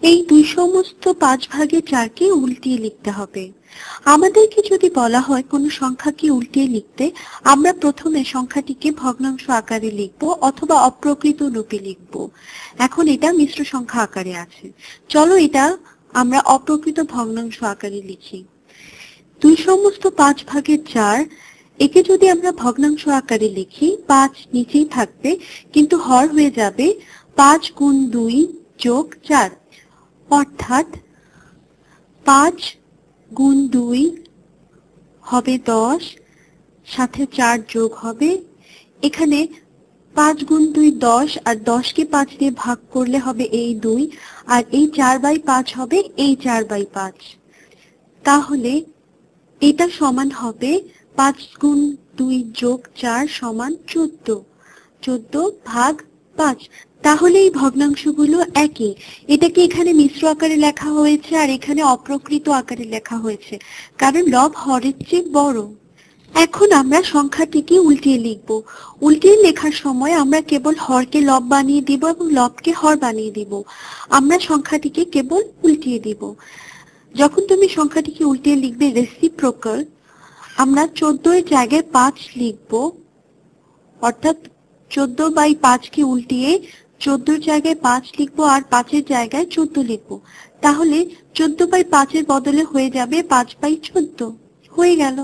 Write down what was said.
এই দুই সমস্ত 5 ভাগের 4কে উল্টিয়ে লিখতে হবে। আমাদেরকে যদি বলা হয় কোনো সংখ্যাকে উল্টিয়ে লিখতে, আমরা প্রথমে সংখ্যাটিকে ভগ্নাংশ আকারে লিখব অথবা অপ্রকৃত রূপে লিখব। এখন এটা মিশ্র সংখ্যা আকারে আছে, চলো এটা আমরা অপ্রকৃত ভগ্নাংশ আকারে লিখি। দুই সমস্ত 5 ভাগের 4, একে যদি আমরা ভগ্নাংশ আকারে লিখি, 5 নিচেই থাকবে কিন্তু হর হয়ে যাবে 5 গুণ 2 যোগ 4, অর্থাৎ 5 গুণ 2 হবে 10, সাথে 4 যোগ হবে। এখানে 5 গুণ 2 10, আর 10কে 5 দিয়ে ভাগ করলে হবে এই 2, আর এই 4/5 হবে এই 4/5। তাহলে এটা সমান হবে 5 গুণ 2 যোগ 4 সমান 14, 14 ভাগ 5। তাহলে এই ভগ্নাংশগুলো একই। এটাকে এখানে মিশ্র আকারে লেখা হয়েছে আর এখানে অপ্রকৃত আকারে লেখা হয়েছে, কারণ লব হরের চেয়ে বড়। এখন আমরা সংখ্যাটিকে উল্টিয়ে লিখব। উল্টিয়ে লেখার সময় আমরা কেবল হরকে লব বানিয়ে দিব এবং লবকে হর বানিয়ে দিব। আমরা সংখ্যাটিকে কেবল উল্টিয়ে দিব। যখন তুমি সংখ্যাটিকে উল্টিয়ে লিখবে রেসিপ্রোকাল, আমরা 14 এর জায়গায় 5 লিখব, অর্থাৎ 14/5 কে উল্টিয়ে 14 এর জায়গায় 5 লিখব আর 5 এর জায়গায় 14 লিখব। তাহলে 14/5 এর বদলে হয়ে যাবে 5/14। হয়ে গেল।